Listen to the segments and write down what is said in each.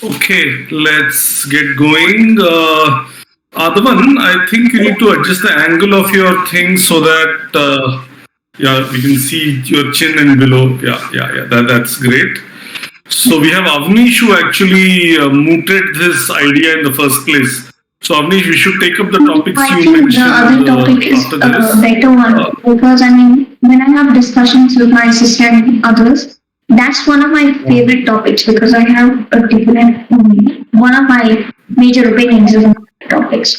Okay, let's get going. Adavan, I think you need to adjust the angle of your thing so that yeah, we can see your chin and below. Yeah. That's great. So we have Avnish who actually mooted this idea in the first place. So Avnish, we should take up the topics I you think the other mentioned topic is after a this. better one because when I have discussions with my sister and others, that's one of my favorite topics because I have a different one of my major opinions on topics.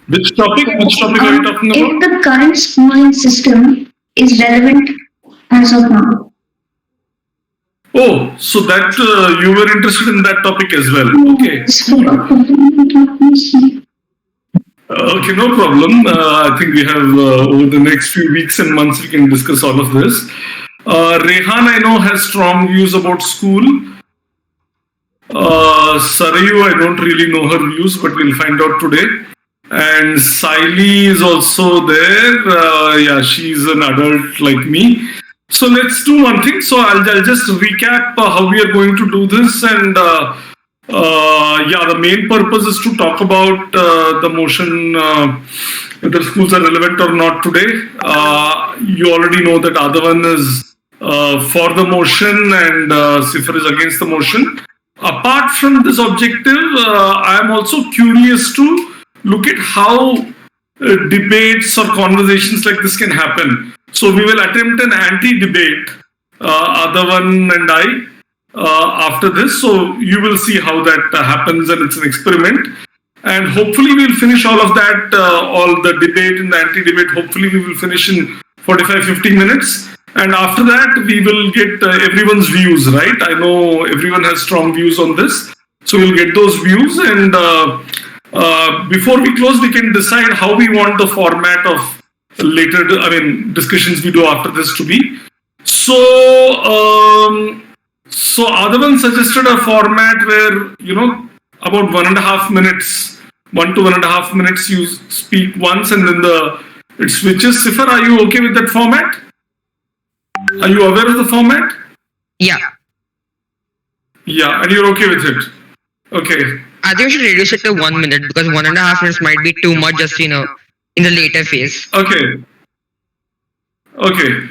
Which topic? Which topic are you talking If about? the current schooling system is relevant as of now. Oh, so that you were interested in that topic as well. Okay. Okay, no problem. I think we have over the next few weeks and months we can discuss all of this. Rehan, I know, has strong views about school. Sarayu, I don't really know her views, but we'll find out today. And Siley is also there. Yeah, she's an adult like me. So let's do one thing. So I'll just recap how we are going to do this. And yeah, the main purpose is to talk about the motion, whether schools are relevant or not today. You already know that Adavan is for the motion and Sifar is against the motion. Apart from this objective, I am also curious to look at how debates or conversations like this can happen. So we will attempt an anti-debate, Adavan and I, after this. So you will see how that happens, and it's an experiment. And hopefully we'll finish all of that, all the debate and the anti-debate. Hopefully we will finish in 45-50 minutes. And after that, we will get everyone's views, right? I know everyone has strong views on this. So we'll get those views. And before we close, we can decide how we want the format of later, discussions we do after this to be. So, so Adavan suggested a format where, about 1.5 minutes, 1 to 1.5 minutes, you speak once and then it switches. Sifar, are you okay with that format? Are you aware of the format? Yeah. Yeah, and you're okay with it? Okay. I think we should reduce it to 1 minute because 1.5 minutes might be too much just, in the later phase. Okay. Okay.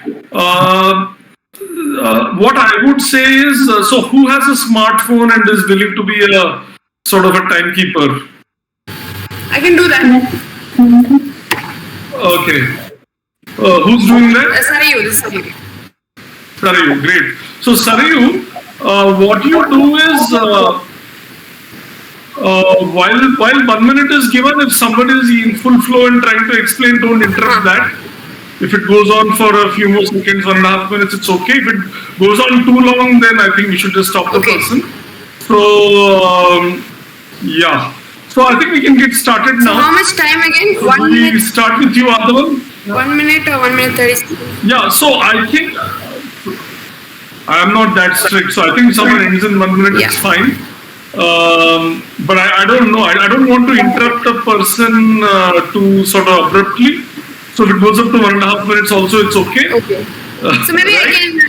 What I would say is, so who has a smartphone and is willing to be a sort of a timekeeper? I can do that. Okay. Who's doing that? Sarayu, this is Sarayu. Sarayu, great. So Sarayu, what you do is, while 1 minute is given, if somebody is in full flow and trying to explain, don't interrupt that. If it goes on for a few more seconds, 1.5 minutes, it's okay. If it goes on too long, then I think we should just stop the person. So, yeah. So I think we can get started now. So how much time again? 1 We minute? start with you, Adavan. 1 minute or 1 minute 30 seconds? Yeah, so I think I am not that strict. So I think if someone ends in 1 minute, it's fine. But I don't know. I don't want to interrupt a person too sort of abruptly. So if it goes up to 1.5 minutes also, it's okay. Okay. So maybe right? I can,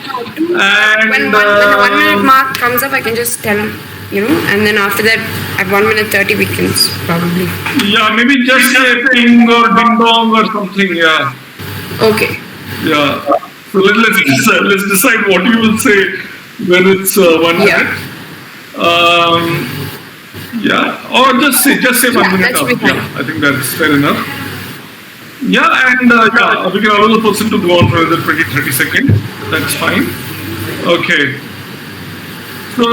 And, when the 1 minute mark comes up, I can just tell him, and then after that, at 1 minute 30, we can probably. Yeah, maybe just say ping or ding dong or something, yeah. Okay. Yeah. So let's decide what you will say when it's 1 minute. Yeah, or just say 1 minute. that should be fine. Yeah, I think that's fair enough. Yeah, and we can allow the person to go on for another 20-30 seconds. That's fine. Okay. So,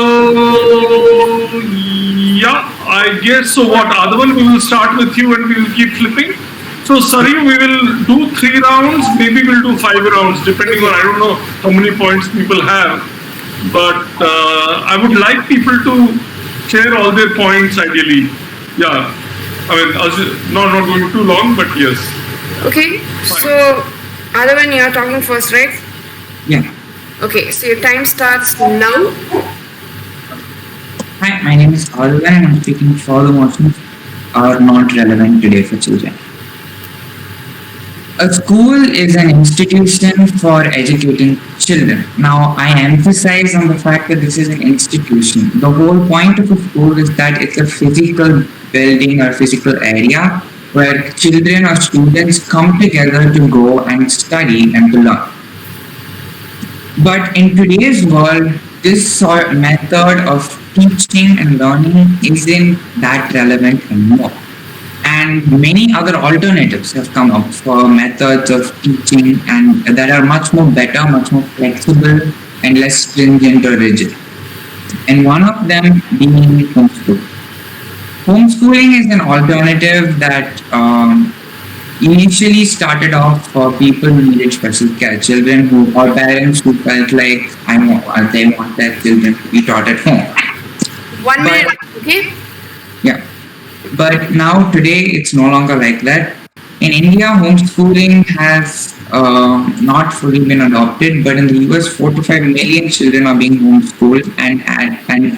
yeah, I guess so. What other one? We will start with you and we will keep flipping. So, Sarayu, we will do 3 rounds. Maybe we'll do 5 rounds, depending on, I don't know how many points people have. But I would like people to share all their points ideally. Yeah. Not going too long, but yes. Okay. Fine. So, Adavan, you are talking first, right? Yeah. Okay. So your time starts now. Hi, my name is Oliver and I'm speaking for the motions are not relevant today for children. A school is an institution for educating children. Now, I emphasize on the fact that this is an institution. The whole point of a school is that it's a physical building or physical area where children or students come together to go and study and to learn. But in today's world, this sort method of teaching and learning isn't that relevant anymore. And many other alternatives have come up for methods of teaching and that are much more better, much more flexible and less stringent or rigid. And one of them being homeschooling. Homeschooling is an alternative that initially started off for people who needed special care, children who or parents who felt like they want their children to be taught at home. 1 minute, okay? Yeah. But now today it's no longer like that. In India, homeschooling has not fully been adopted, but in the US, 4 to 5 million children are being homeschooled, and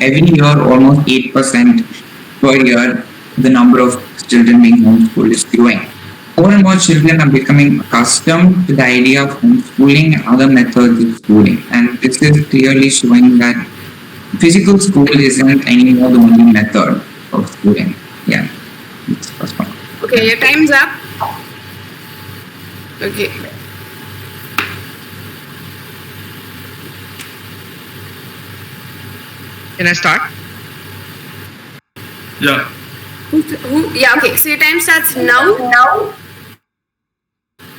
every year, almost 8% per year, the number of children being homeschooled is growing. More and more children are becoming accustomed to the idea of homeschooling and other methods of schooling, and this is clearly showing that physical school isn't anymore the only method of schooling. Yeah, that's the first one. Okay, your time's up. Okay. Can I start? Yeah. Yeah, okay. So your time starts now.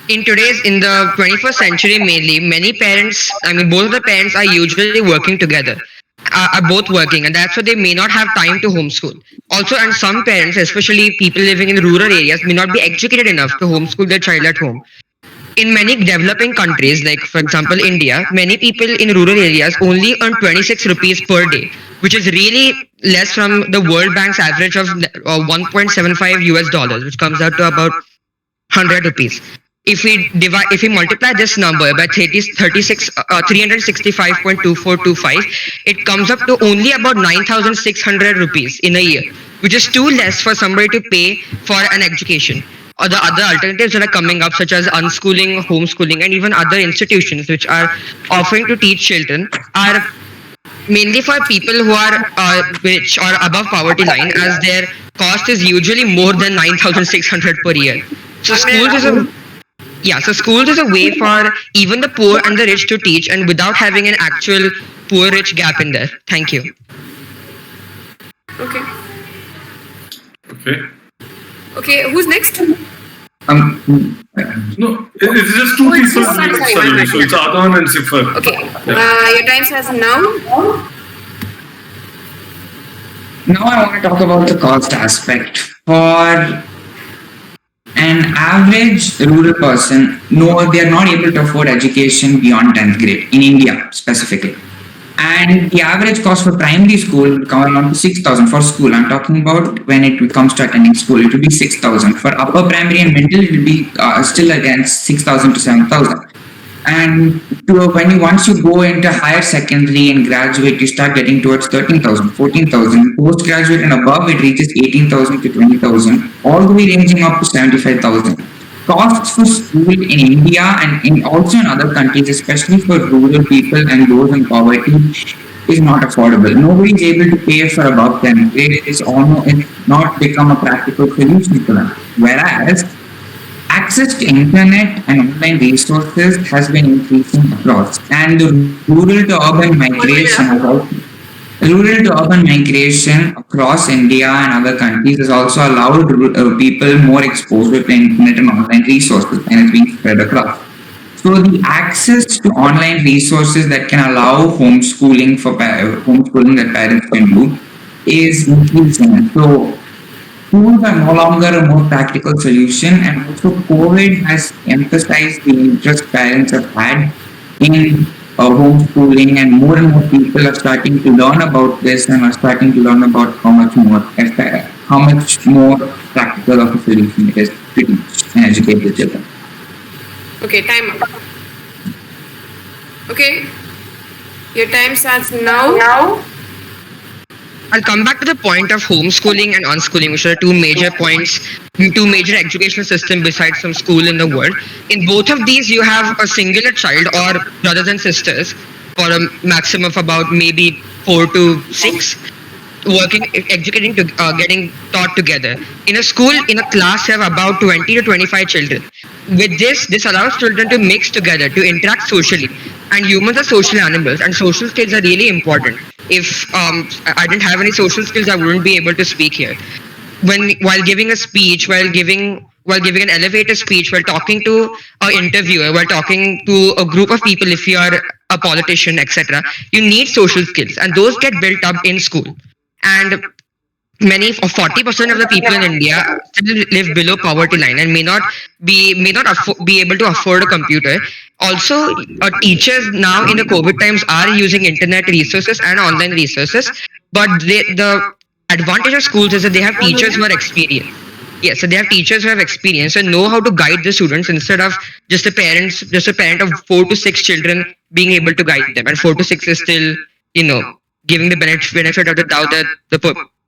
In the 21st century mainly, many parents, both of the parents are usually working together, are both working, and that's why they may not have time to homeschool. Also, and some parents, especially people living in rural areas, may not be educated enough to homeschool their child at home. In many developing countries, like for example India, many people in rural areas only earn 26 rupees per day, which is really less from the World Bank's average of 1.75 US dollars, which comes out to about 100 rupees. If we multiply this number by 365.2425, it comes up to only about 9,600 rupees in a year, which is too less for somebody to pay for an education. Or the other alternatives that are coming up, such as unschooling, homeschooling, and even other institutions which are offering to teach children, are mainly for people who are rich or above poverty line, as their cost is usually more than 9,600 per year. So schools is a way for even the poor and the rich to teach, and without having an actual poor-rich gap in there. Thank you. Okay. Okay. Okay, who's next? No, it's just two Oh, it's people. just- sorry, So it's Adhan and Sifar. Okay. Your time starts now. Now I want to talk about the cost aspect. For an average rural person, no, they are not able to afford education beyond 10th grade in India specifically. And the average cost for primary school will come around to 6,000 for school. I'm talking about when it comes to attending school, it will be 6,000. For upper primary and middle, it will be still against 6,000 to 7,000. And once you go into higher secondary and graduate, you start getting towards 13,000, 14,000. Postgraduate and above, it reaches 18,000 to 20,000, all the way ranging up to 75,000. Costs for school in India and also in other countries, especially for rural people and those in poverty, is not affordable. Nobody is able to pay for above 10th grade. It's not become a practical solution for them. Whereas access to internet and online resources has been increasing across, and the rural to urban migration across India and other countries has also allowed people more exposure to internet and online resources, and it's being spread across. So the access to online resources that can allow homeschooling that parents can do is increasing. So schools are no longer a more practical solution, and also COVID has emphasized the interest parents have had in homeschooling, and more people are starting to learn about this and are starting to learn about how much more practical of a solution it is to teach and educate the children. Okay, time up. Okay. Your time starts now. I'll come back to the point of homeschooling and unschooling, which are two major points, two major educational systems besides some school in the world. In both of these, you have a singular child or brothers and sisters for a maximum of about maybe 4 to 6 working, educating, to getting taught together. In a school, in a class, you have about 20 to 25 children. With this allows children to mix together, to interact socially. And humans are social animals, and social skills are really important. If I didn't have any social skills, I wouldn't be able to speak here. While giving a speech, while giving an elevator speech, while talking to an interviewer, while talking to a group of people, if you are a politician, etc., you need social skills, and those get built up in school. And 40% of the people in India still live below poverty line and may not be able to afford a computer. Also, teachers now in the COVID times are using internet resources and online resources, but the advantage of schools is that they have teachers who are experienced. Yes, so they have teachers who have experience and know how to guide the students instead of just a parent of 4 to 6 children being able to guide them. And 4 to 6 is still, giving the benefit of the doubt that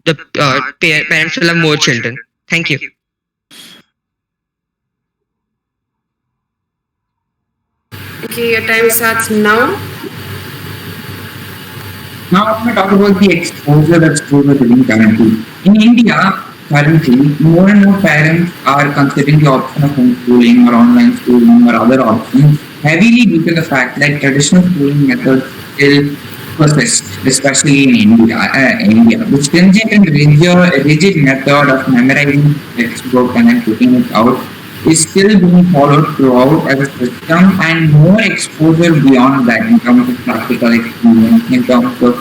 the parents will have more children. Thank you. Okay, your time starts now. Now I'm going to talk about the exposure that schools are giving currently. In India, currently, more and more parents are considering the option of homeschooling or online schooling or other options heavily due to the fact that traditional schooling methods still persist, especially in India. The stringent and rigid method of memorizing textbook and then putting it out is still being followed throughout as a system, and more exposure beyond that in terms of practical experience, in terms of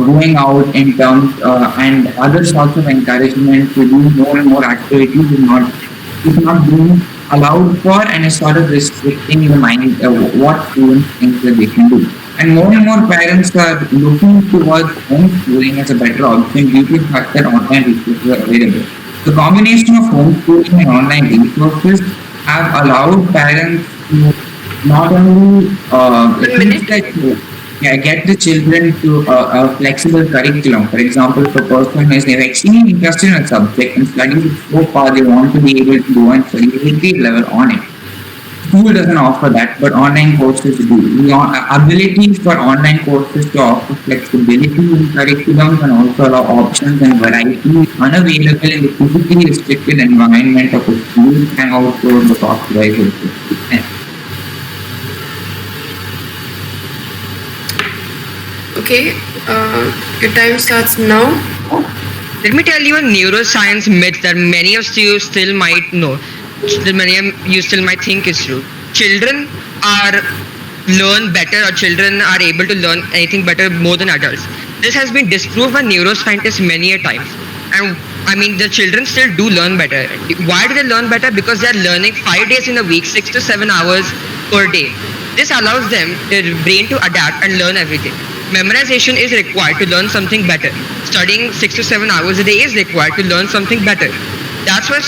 going out, in terms and other sorts of encouragement to do more and more activities is not being allowed for, and is sort of restricting the mind what students think that they can do. And more parents are looking towards homeschooling as a better option due to the fact that online resources are available. The combination of homeschooling and online resources have allowed parents to not only get the children to a flexible curriculum. For example, if a person is extremely interested in a subject and studies it so far, they want to be able to go and study at a grade level on it. School doesn't offer that, but online courses do. The ability for online courses to offer flexibility in curriculums and also allow options and variety unavailable in the physically restricted environment of a school and also the cost rise of the Okay, your time starts now. Let me tell you a neuroscience myth that many of you still might know. That many of you still might think is true. Children learn better, or children are able to learn anything better more than adults. This has been disproved by neuroscientists many a times. And I mean, the children still do learn better. Why do they learn better? Because they are learning 5 days in a week, 6 to 7 hours per day. This allows them, their brain, to adapt and learn everything. Memorization is required to learn something better. Studying 6 to 7 hours a day is required to learn something better. That's why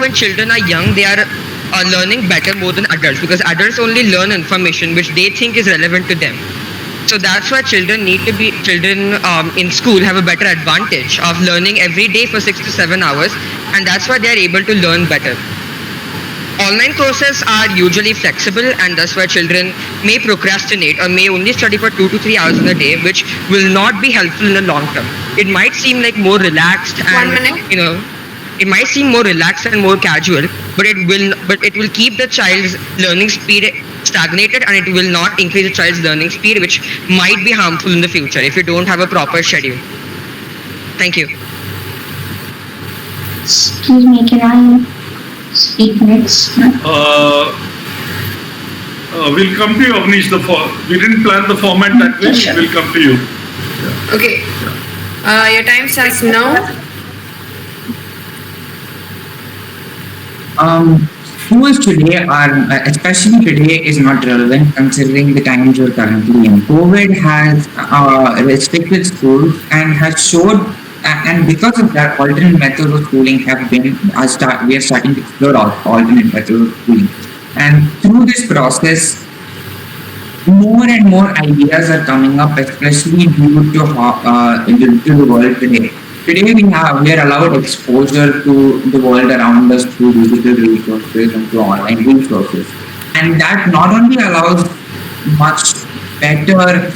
when children are young, they are learning better more than adults, because adults only learn information which they think is relevant to them. So that's why children in school have a better advantage of learning every day for 6 to 7 hours, and that's why they are able to learn better. Online courses are usually flexible, and that's why children may procrastinate or may only study for 2 to 3 hours in a day, which will not be helpful in the long term. It might seem like more relaxed and, 1 minute. It might seem more relaxed and more casual, but it will keep the child's learning speed stagnated, and it will not increase the child's learning speed, which might be harmful in the future if you don't have a proper schedule. Thank you. Excuse me, can I speak next? We'll come to you, Avnish. We didn't plan the format that way. Sure. We'll come to you. Okay, your time starts now. Schools today especially today, is not relevant considering the times we're currently in. COVID has restricted schools and has showed, and because of that, alternate methods of schooling have been, we are starting to explore alternate methods of schooling. And through this process, more and more ideas are coming up, especially due to the world today. Today we are allowed exposure to the world around us through digital resources and through online resources, and that not only allows much better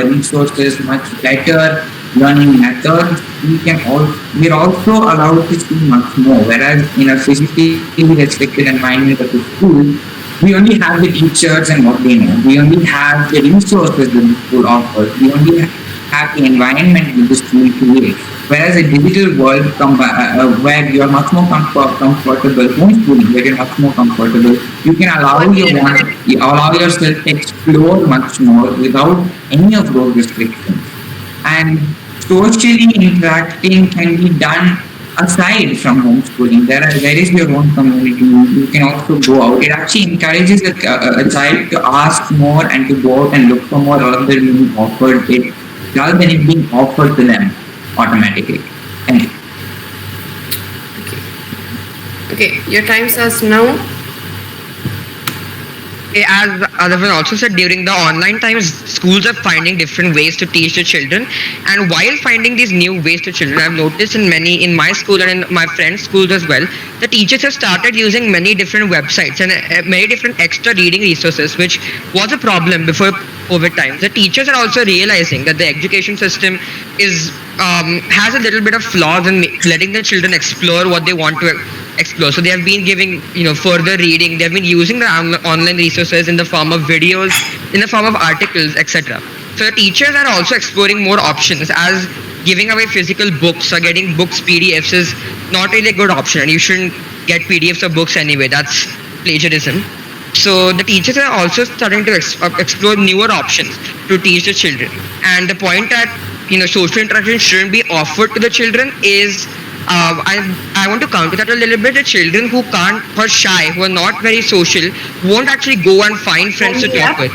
resources, much better learning methods. We're also allowed to see much more. Whereas in a physically restricted environment of the school, we only have the teachers and what they know. We only have the resources that the school offers. We only have the environment that the school creates. Whereas a digital world where you're much more comfortable, homeschooling, where you're much more comfortable, you can allow yourself to explore much more without any of those restrictions. And socially interacting can be done aside from homeschooling. There is your own community. You can also go out. It actually encourages a child to ask more and to go out and look for more rather than being offered it, rather than it being offered to them automatically. Thank you. Okay, your time starts now. As Adavan also said, during the online times, schools are finding different ways to teach the children. And while finding these new ways to children, I've noticed in my school and in my friends' schools as well, the teachers have started using many different websites and many different extra reading resources, which was a problem before COVID times. The teachers are also realizing that the education system has a little bit of flaws in letting the children explore what they want to explore. So they have been giving further reading. They have been using the online resources in the form of videos, in the form of articles, etc. So the teachers are also exploring more options, as giving away physical books or getting books PDFs is not really a good option, and you shouldn't get PDFs of books anyway. That's plagiarism. So the teachers are also starting to explore newer options to teach the children. And the point that social interaction shouldn't be offered to the children is I want to counter that a little bit. The children who are shy, who are not very social, won't actually go and find friends to talk with,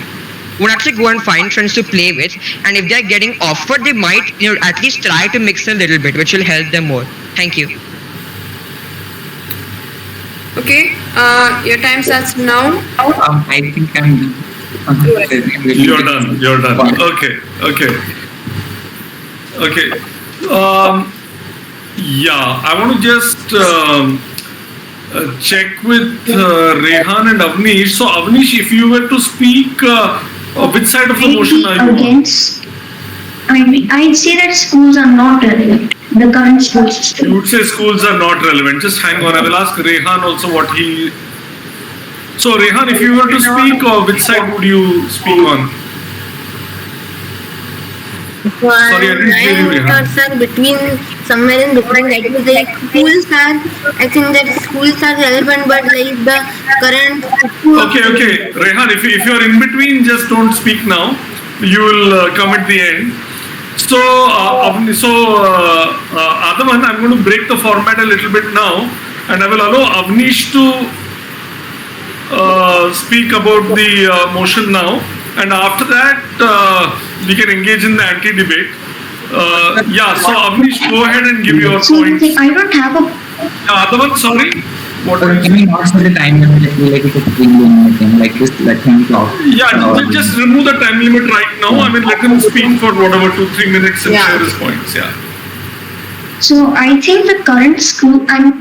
won't actually go and find friends to play with. And if they're getting offered, they might at least try to mix a little bit, which will help them more. Thank you. Okay, your time starts now. I think I'm You're done. Okay. Yeah, I want to just check with Rehan and Avnish. So, Avnish, if you were to speak, which side of the motion are you on? I'd say that schools are not relevant. The current school system. You would say schools are not relevant. Just hang on. I will ask Rehan also what he. So, Rehan, if you were to speak, which side would you speak on? Sorry, I didn't hear you, Rehan. Sir, between somewhere in between, like schools are, I think that schools are relevant, but like the current. Okay. Rehan, if you're in between, just don't speak now. You will come at the end. So, Adavan, I'm going to break the format a little bit now, and I will allow Avnish to speak about the motion now, and after that we can engage in the anti-debate. So Avnish, go ahead and give your points. I don't have a. Adavan, sorry. What? Can we not set the time limit? Like it's a 3 minute thing, like just let him talk. Yeah, just remove the time limit right now. I mean, let him speak for whatever 2-3 minutes and share his points. Yeah. So I think the current school, I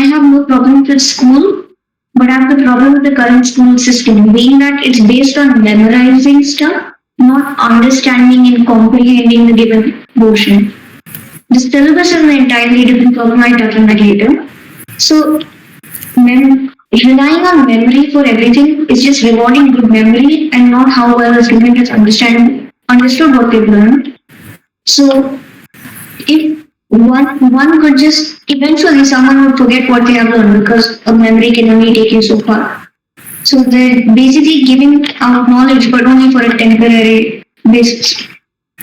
have no problem with school, but I have the problem with the current school system, being that it's based on memorizing stuff, not understanding and comprehending the given portion. The syllabus is an entirely different problem. I touch on that later. So relying on memory for everything is just rewarding good memory and not how well a student has understood what they've learned. So if one could just, eventually someone would forget what they have learned because a memory can only take you so far. So they're basically giving out knowledge but only for a temporary basis.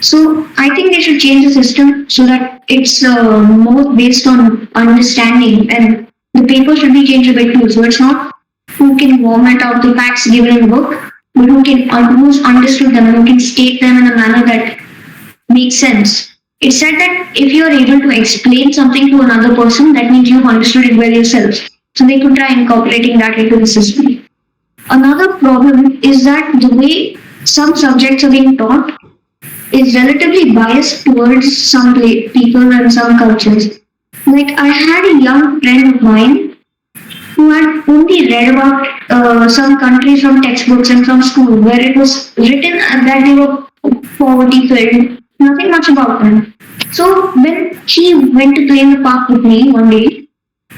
So I think they should change the system so that it's more based on understanding, and the paper should be changed a bit too. So it's not who can vomit out the facts given in the book, but who's understood them and who can state them in a manner that makes sense. It's said that if you're able to explain something to another person, that means you've understood it well yourself. So they could try incorporating that into the system. Another problem is that the way some subjects are being taught is relatively biased towards some people and some cultures. Like I had a young friend of mine who had only read about some countries from textbooks and from school where it was written that they were poverty filled, nothing much about them. So when he went to play in the park with me one day,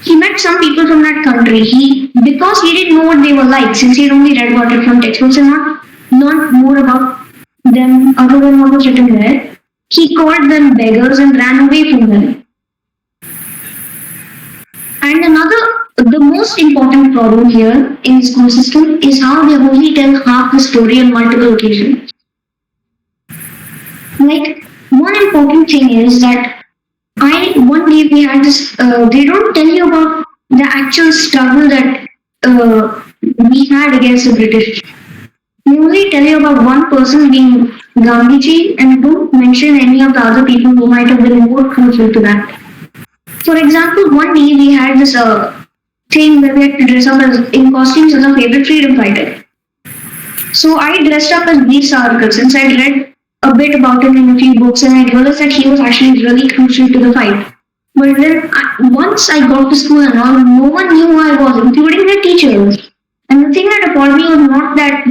he met some people from that country. Because he didn't know what they were like, since he had only read about it from textbooks and not learned more about them other than what was written there, he called them beggars and ran away from them. And the most important problem here in the school system is how they only tell half the story on multiple occasions. Like, one important thing is that one day we had this, they don't tell you about the actual struggle that we had against the British. They only tell you about one person being Gandhiji and don't mention any of the other people who might have been more crucial to that. For example, one day we had this thing where we had to dress up in costumes as a favorite freedom fighter. So I dressed up as Veer Savarkar since I'd read a bit about him in a few books and I realized that he was actually really crucial to the fight. But then once I got to school and all, no one knew who I was, including the teachers. And the thing that appalled me was not that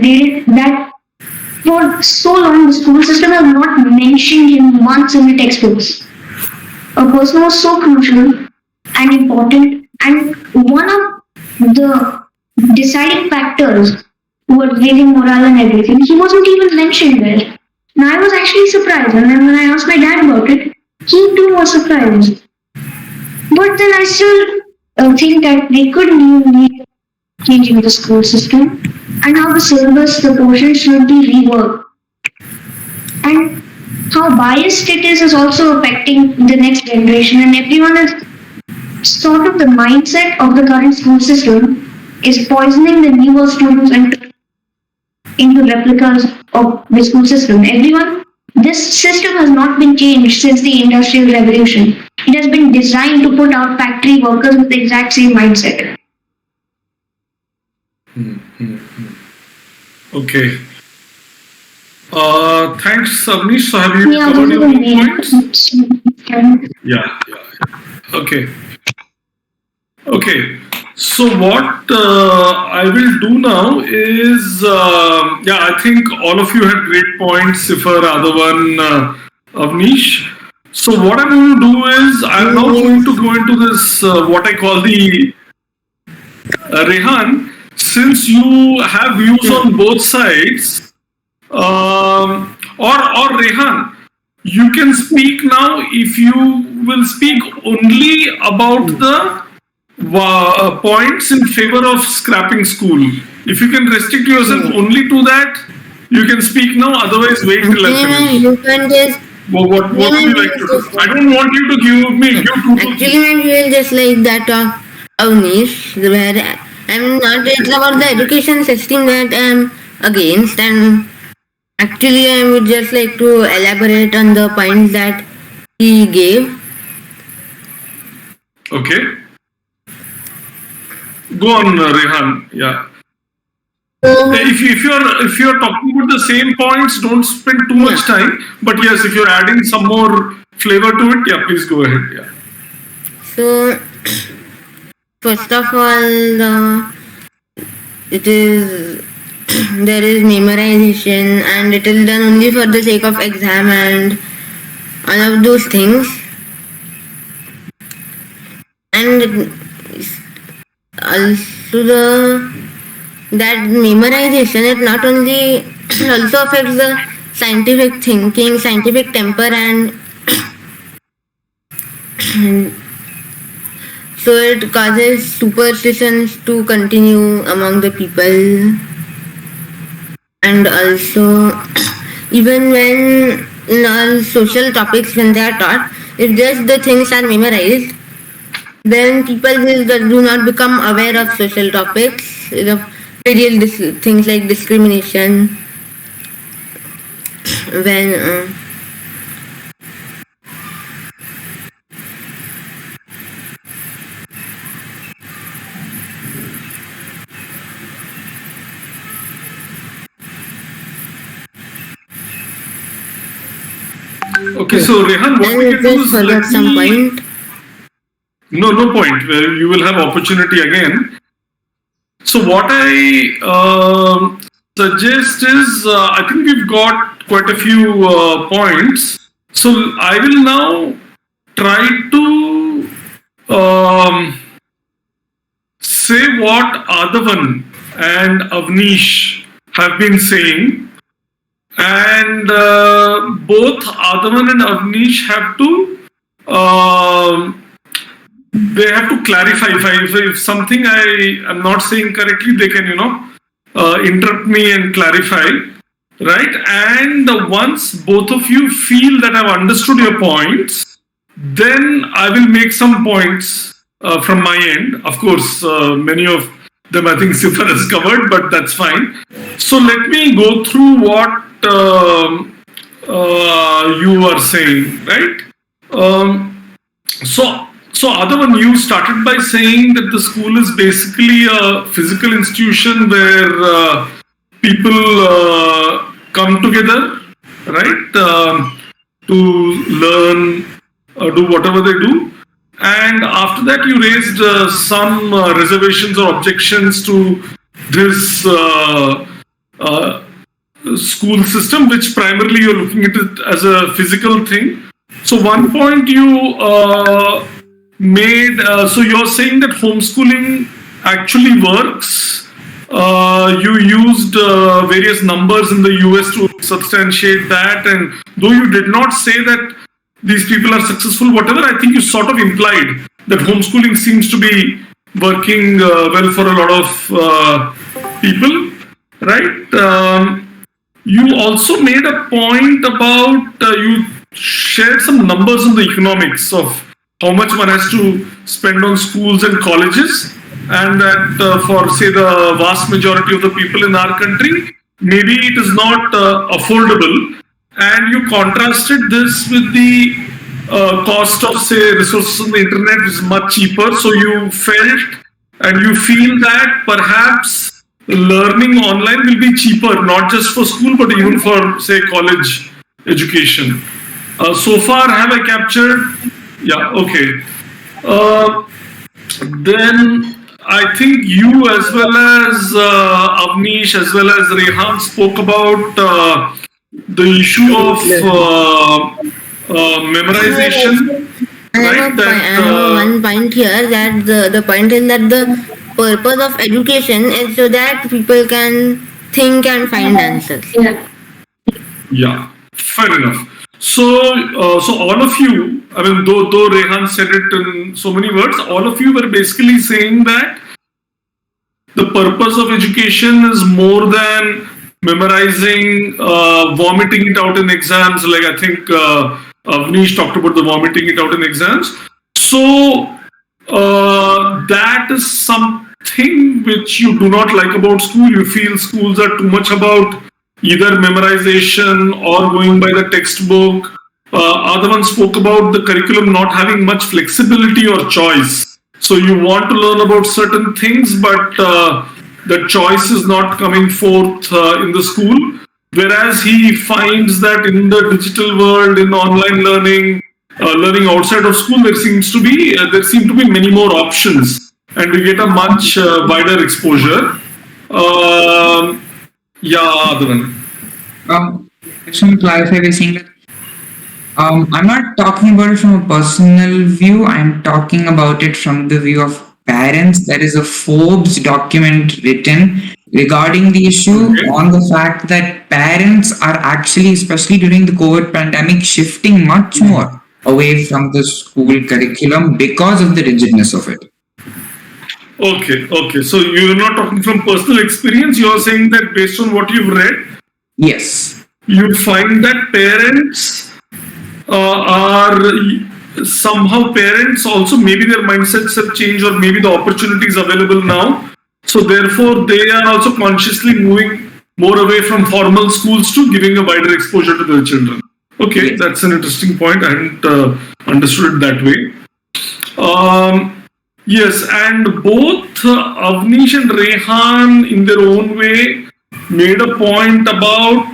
for so long the school system has not mentioned him once in the textbooks. A person was so crucial and important and one of the deciding factors towards raising morale and everything, he wasn't even mentioned there. And I was actually surprised, and then when I asked my dad about it, he too was surprised. But then I still think that they could need changing the school system and how the syllabus, the portions should be reworked. And how biased it is also affecting the next generation, and everyone is sort of the mindset of the current school system is poisoning the newer students and into replicas of the school system. This system has not been changed since the Industrial Revolution. It has been designed to put out factory workers with the exact same mindset. Okay. Thanks, Avnish. So have you Yeah, covered those your are the main main points? points. Yeah. Okay. Okay. So what I will do now is, I think all of you had great points. If for other one, Avnish. So what I'm going to do is, I'm now going to go into this what I call the Rehan. Since you have views on both sides, or Rehan, you can speak now. If you will speak only about the points in favor of scrapping school. If you can restrict yourself only to that, you can speak now. Otherwise, wait till I finish. You can just What would you like to do? I don't want you to give two. actually I feel just like that of Avnish, where I'm not, it's about the education system that I'm against, and actually I would just like to elaborate on the points that he gave. Okay. Go on, Rehan. Yeah. So, If you're talking about the same points, don't spend too much time. But yes, if you're adding some more flavor to it, yeah, please go ahead. Yeah. So, first of all, there is memorization and it is done only for the sake of exam and all of those things. And also that memorization, it not only also affects the scientific thinking, scientific temper, and so it causes superstitions to continue among the people. And also, even when in all social topics when they are taught, if just the things are memorized, then people do not become aware of social topics, of real things like discrimination. When Okay, so Rehan, what we I can do just is forgot some point. No point. You will have opportunity again. So what I suggest is, I think we've got quite a few points. So I will now try to say what Adavan and Avnish have been saying, and both Adavan and Avnish have to they have to clarify. If something I am not saying correctly, they can interrupt me and clarify, right? And once both of you feel that I've understood your points, then I will make some points from my end. Of course, many of them I think Sifar has covered, but that's fine. So let me go through what you are saying, right? So Adavan, you started by saying that the school is basically a physical institution where people come together, right, to learn, do whatever they do. And after that, you raised some reservations or objections to this school system, which primarily you're looking at it as a physical thing. So one point you made, so you're saying that homeschooling actually works. You used various numbers in the US to substantiate that, and though you did not say that these people are successful, whatever, I think you sort of implied that homeschooling seems to be working well for a lot of people, right? You also made a point about, you shared some numbers on the economics of how much one has to spend on schools and colleges, and that for, say, the vast majority of the people in our country, maybe it is not affordable. And you contrasted this with the cost of, say, resources on the internet, which is much cheaper. So you felt and you feel that perhaps learning online will be cheaper, not just for school, but even for, say, college education. So far, have I captured? Yeah, okay. Then I think you, as well as Avnish, as well as Rehan, spoke about the issue of memorization. I have one point here, that the point is that the purpose of education is so that people can think and find answers. Yeah, fair enough. So all of you, I mean, though Rehan said it in so many words, all of you were basically saying that the purpose of education is more than memorizing, vomiting it out in exams. Like I think Avnish talked about the vomiting it out in exams. So that is something which you do not like about school. You feel schools are too much about either memorization or going by the textbook. Adavan spoke about the curriculum not having much flexibility or choice. So you want to learn about certain things, but the choice is not coming forth in the school. Whereas he finds that in the digital world, in online learning, learning outside of school, there seem to be many more options, and we get a much wider exposure. Yeah, Adavan. I just want to clarify by saying that I'm not talking about it from a personal view. I'm talking about it from the view of parents. There is a Forbes document written regarding the issue on the fact that parents are actually, especially during the COVID pandemic, shifting much more away from the school curriculum because of the rigidness of it. Okay. So you're not talking from personal experience. You're saying that based on what you've read, Yes. you find that parents are somehow parents also, maybe their mindsets have changed, or maybe the opportunities available now. So therefore, they are also consciously moving more away from formal schools to giving a wider exposure to their children. Okay, that's an interesting point. I hadn't understood it that way. Yes, and both Avnish and Rehan, in their own way, made a point about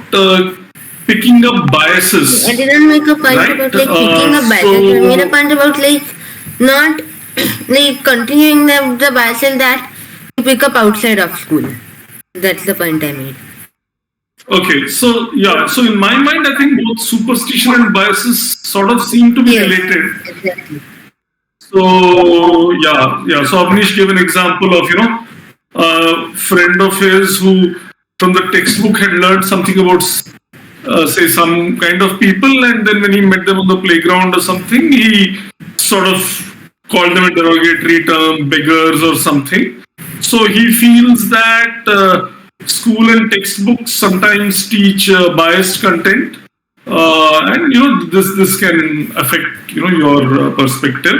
picking up biases. I didn't make a point Right, about like picking up biases. I made a point about like not like continuing the biases that you pick up outside of school. That's the point I made. Okay, so yeah, so in my mind, I think both superstition and biases sort of seem to be Yes. related. Exactly. So yeah. So Avnish gave an example of a friend of his who from the textbook had learned something about say some kind of people, and then when he met them on the playground or something, he sort of called them a derogatory term, beggars or something. So he feels that school and textbooks sometimes teach biased content, and this can affect your perspective.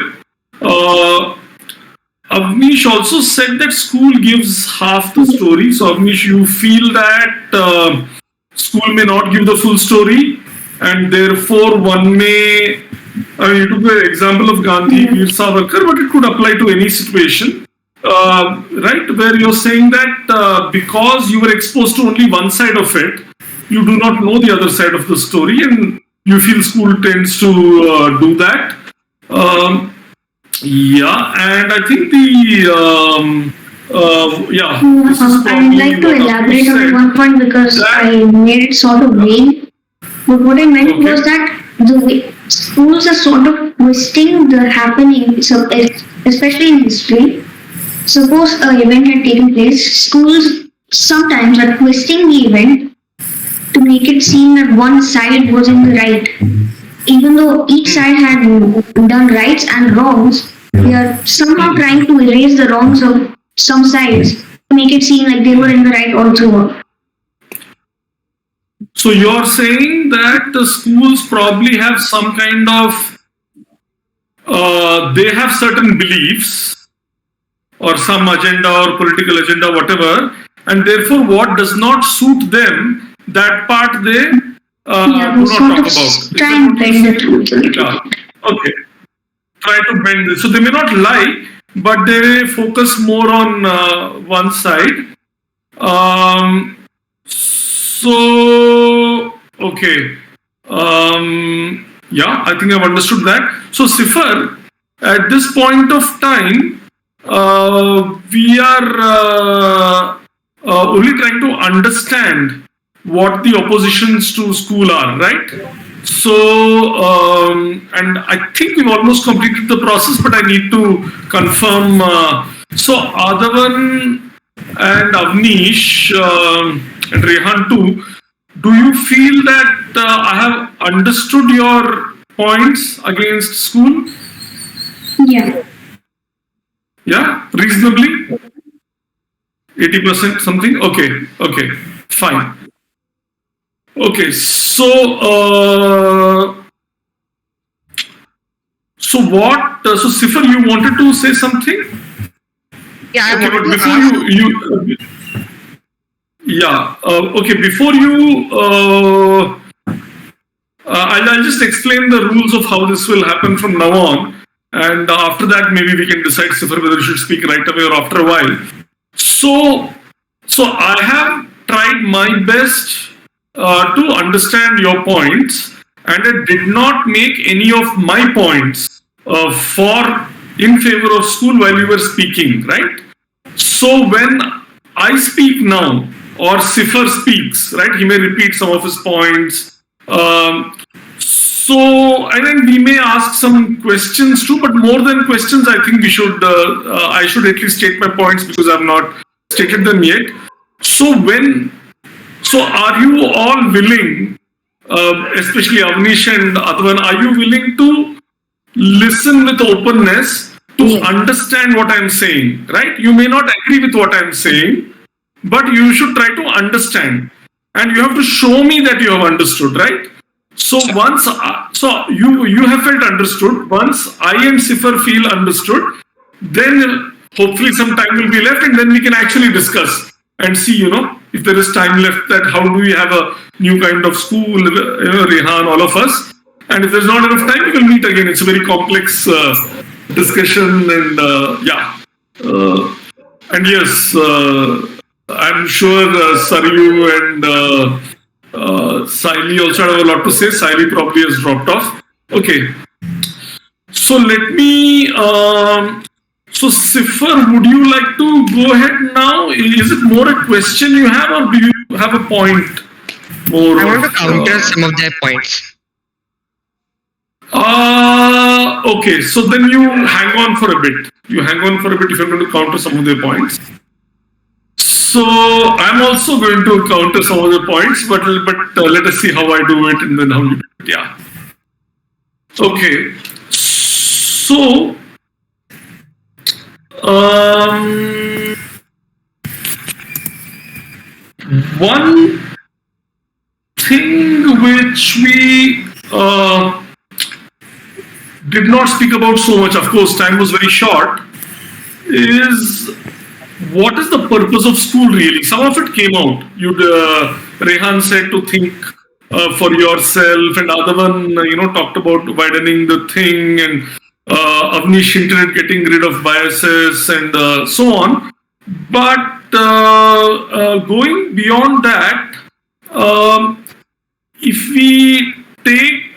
Avnish also said that school gives half the story. So Avnish, you feel that school may not give the full story, and therefore one may. I mean, you took the example of Gandhi, Veer Savarkar, but it could apply to any situation, right? Where you're saying that because you were exposed to only one side of it, you do not know the other side of the story, and you feel school tends to do that. Yeah, and I think this is I'd probably like to what Avnish elaborate on said. one point because that- I made it sort of vague. But what I meant Okay. was that the way schools are sort of twisting the happening, so especially in history. Suppose an event had taken place, schools sometimes are twisting the event to make it seem that one side was in the right. Even though each side had done rights and wrongs, they are somehow trying to erase the wrongs of some sides to make it seem like they were in the right all throughout. So you're saying that the schools probably have some kind of they have certain beliefs or some agenda or political agenda, whatever, and therefore what does not suit them, that part they Yeah, do we not sort talk of about. Is try that and what bend you're the saying? truth a little Yeah. bit. Okay. Try to bend this. So they may not lie, but they focus more on one side. So okay. Yeah, I think I've understood that. So Sifar, at this point of time, we are only trying to understand what the oppositions to school are, right? So, and I think we've almost completed the process, but I need to confirm. So, Adavan and Avnish and Rehan too, do you feel that I have understood your points against school? Yeah. Yeah, reasonably? 80% something? Okay, fine. Okay, so what? So Sifar, you wanted to say something? Yeah, I Okay, but wanted to before ask. you yeah. Okay, before you, I'll just explain the rules of how this will happen from now on, and after that maybe we can decide Sifar whether you should speak right away or after a while. So I have tried my best to understand your points, and I did not make any of my points in favor of school while you were speaking, right? So when I speak now, or Sifar speaks, right? He may repeat some of his points. And then we may ask some questions too, but more than questions, I think I should at least state my points because I've not stated them yet. So are you all willing, especially Avnish and Advan, are you willing to listen with openness to understand what I'm saying, right? You may not agree with what I'm saying, but you should try to understand. And you have to show me that you have understood, right? So once, you have felt understood. Once I and Sifar feel understood, then hopefully some time will be left, and then we can actually discuss and see, if there is time left, that how do we have a new kind of school, Rehan, all of us. And if there's not enough time, we will meet again. It's a very complex discussion, and and yes, I'm sure Saryu and Saili also had a lot to say. Saili probably has dropped off. Okay. So let me. So Sifar, would you like to go ahead now? Is it more a question you have, or do you have a point? More. I want to counter some of their points. Okay, so then you hang on for a bit. You hang on for a bit if you're going to counter some of their points. So I'm also going to counter some of the points, but let us see how I do it and then how you do it. Yeah. Okay. So one thing which we did not speak about so much, of course, time was very short, is what is the purpose of school really? Some of it came out. Rehan said to think for yourself, and other one, talked about widening the thing, and Avnish hinted at getting rid of biases and so on. But going beyond that, if we take,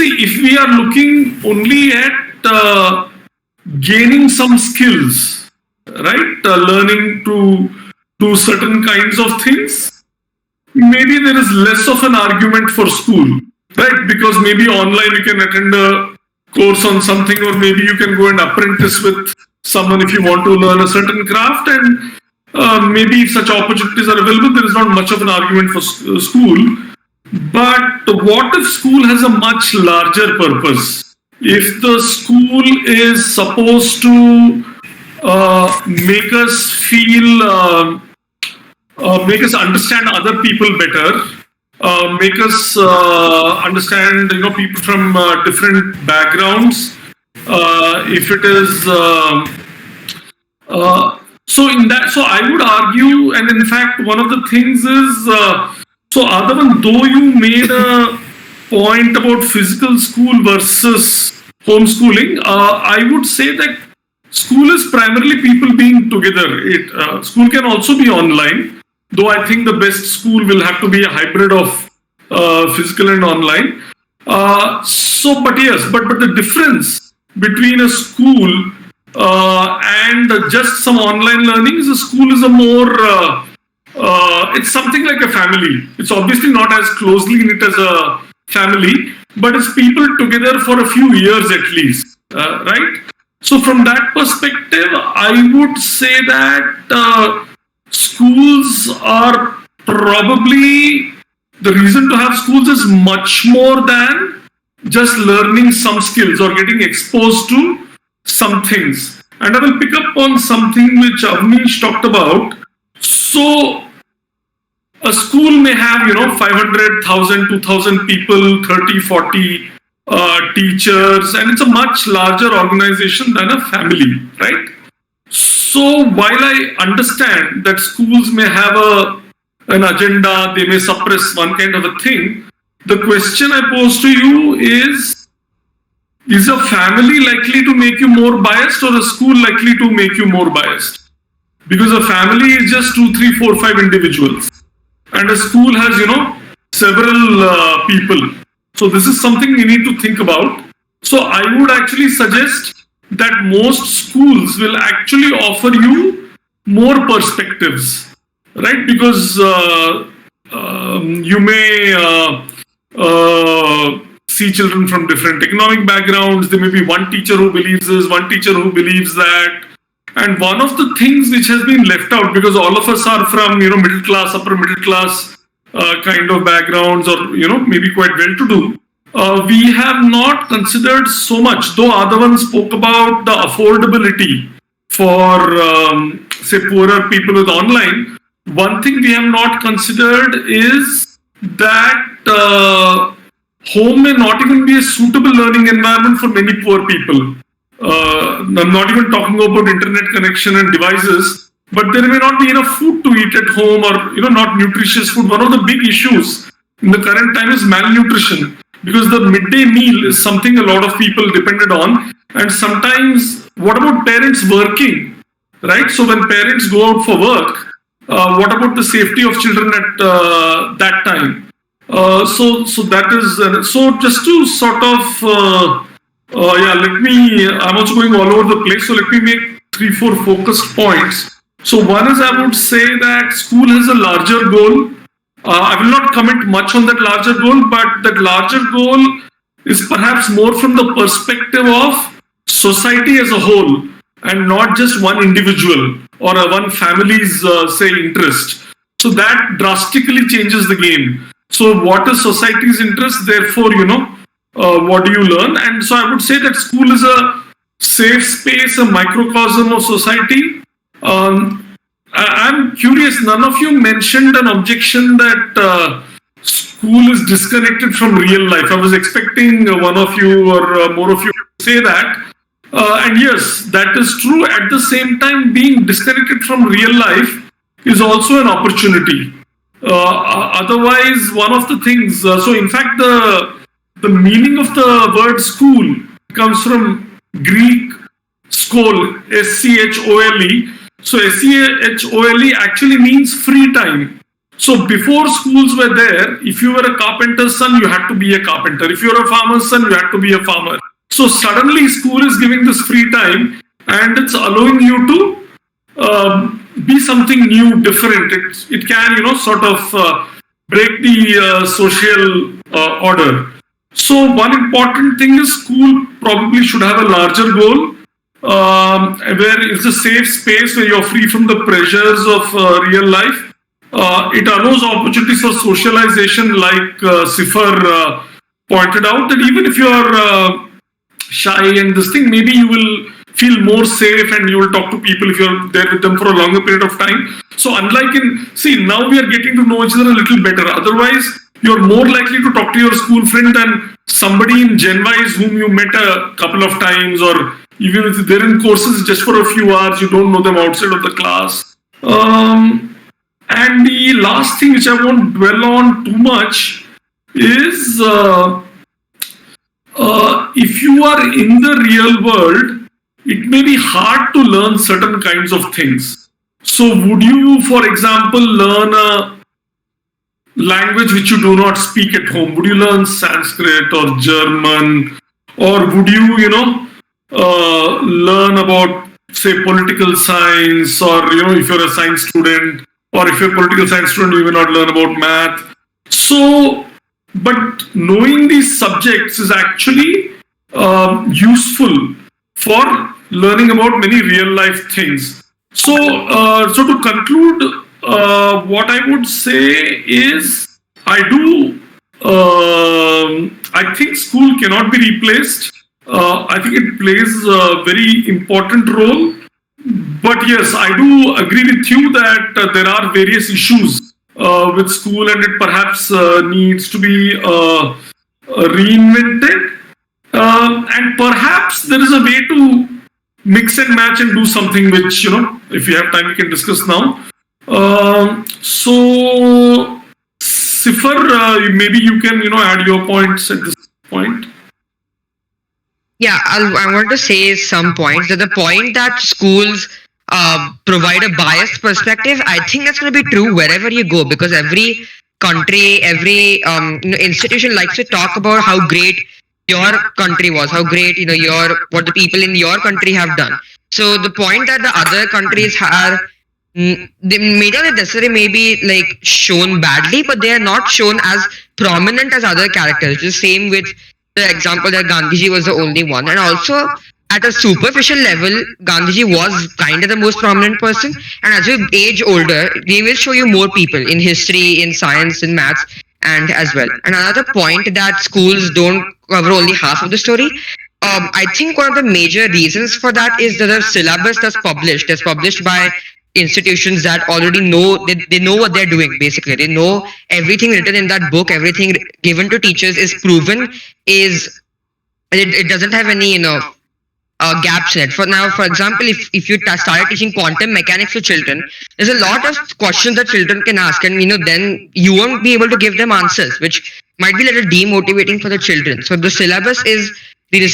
if we are looking only at gaining some skills, right, learning to do certain kinds of things, maybe there is less of an argument for school, right? Because maybe online you can attend a course on something, or maybe you can go and apprentice with someone if you want to learn a certain craft, and maybe if such opportunities are available, there is not much of an argument for school. But what if school has a much larger purpose? If the school is supposed to make us feel, make us understand other people better, make us understand, people from different backgrounds. If it is so I would argue, and in fact, one of the things is. So, Adavan, though you made a point about physical school versus homeschooling, I would say that school is primarily people being together. School can also be online, though I think the best school will have to be a hybrid of physical and online. But yes, but the difference between a school and just some online learning is a school is a more it's something like a family. It's obviously not as closely knit as a family, but it's people together for a few years at least, right? So from that perspective, I would say that schools are probably, the reason to have schools is much more than just learning some skills or getting exposed to some things. And I will pick up on something which Avnish talked about. So a school may have, 500,000, 2,000 people, 30, 40 teachers, and it's a much larger organization than a family, right? So while I understand that schools may have an agenda, they may suppress one kind of a thing, the question I pose to you is a family likely to make you more biased, or a school likely to make you more biased? Because a family is just 2, 3, 4, 5 individuals. And a school has, several people. So this is something we need to think about. So I would actually suggest that most schools will actually offer you more perspectives, right? Because you may see children from different economic backgrounds. There may be one teacher who believes this, one teacher who believes that. And one of the things which has been left out, because all of us are from, middle class, upper middle class kind of backgrounds, or, maybe quite well-to-do, we have not considered so much, though other ones spoke about the affordability for, say, poorer people with online. One thing we have not considered is that home may not even be a suitable learning environment for many poor people. I'm not even talking about internet connection and devices, but there may not be enough food to eat at home, or not nutritious food. One of the big issues in the current time is malnutrition, because the midday meal is something a lot of people depended on. And sometimes, what about parents working, right? So when parents go out for work, What about the safety of children at that time? So that is so. Just to sort of yeah, I'm also going all over the place. So let me make 3-4 focused points. So one is, I would say that school has a larger goal. I will not comment much on that larger goal, but that larger goal is perhaps more from the perspective of society as a whole and not just one individual or one family's say interest. So that drastically changes the game. So what is society's interest? Therefore, what do you learn? And so I would say that school is a safe space, a microcosm of society. I'm curious, none of you mentioned an objection that school is disconnected from real life. I was expecting one of you or more of you to say that. And yes, that is true. At the same time, being disconnected from real life is also an opportunity. Otherwise, one of the things, so in fact, the meaning of the word school comes from Greek skol, schole. So schole actually means free time. So before schools were there, if you were a carpenter's son, you had to be a carpenter. If you were a farmer's son, you had to be a farmer. So suddenly school is giving this free time and it's allowing you to be something new, different. It can, sort of break the social order. So one important thing is school probably should have a larger goal where it's a safe space where you're free from the pressures of real life. It allows opportunities for socialization, like Sifar pointed out, that even if you're shy and this thing, maybe you will feel more safe and you will talk to people if you're there with them for a longer period of time. So unlike now we are getting to know each other a little better. Otherwise, you're more likely to talk to your school friend than somebody in Gen Ys whom you met a couple of times, or even if they're in courses just for a few hours, you don't know them outside of the class. And the last thing which I won't dwell on too much is if you are in the real world, it may be hard to learn certain kinds of things. So would you, for example, learn a language which you do not speak at home? Would you learn Sanskrit or German? Or would you, learn about, say, political science, or, if you're a science student, or if you're a political science student, you may not learn about math. So, but knowing these subjects is actually useful for learning about many real life things. So to conclude, what I would say is, I think school cannot be replaced. I think it plays a very important role. But yes, I do agree with you that there are various issues with school, and it perhaps needs to be reinvented. And perhaps there is a way to mix and match and do something which, if we have time, we can discuss now. So, Sifar, maybe you can, add your points at this point. Yeah, I want to say some points. That the point that schools provide a biased perspective, I think that's going to be true wherever you go, because every country, every institution likes to talk about how great your country was, how great what the people in your country have done. So the point that the other countries are, they may not necessarily maybe like shown badly, but they are not shown as prominent as other characters. The same with the example that Gandhiji was the only one, and also at a superficial level, Gandhiji was kind of the most prominent person. And as you age older, they will show you more people in history, in science, in maths, and as well. And another point that schools don't cover only half of the story. I think one of the major reasons for that is that the syllabus that's published by institutions that already know, they know what they're doing. Basically, they know everything written in that book, everything given to teachers is proven, it doesn't have any gaps in it. For example, if you started teaching quantum mechanics to children, there's a lot of questions that children can ask, and then you won't be able to give them answers, which might be a little demotivating for the children. So the syllabus is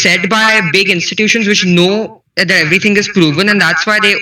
set by big institutions which know that everything is proven, and that's why they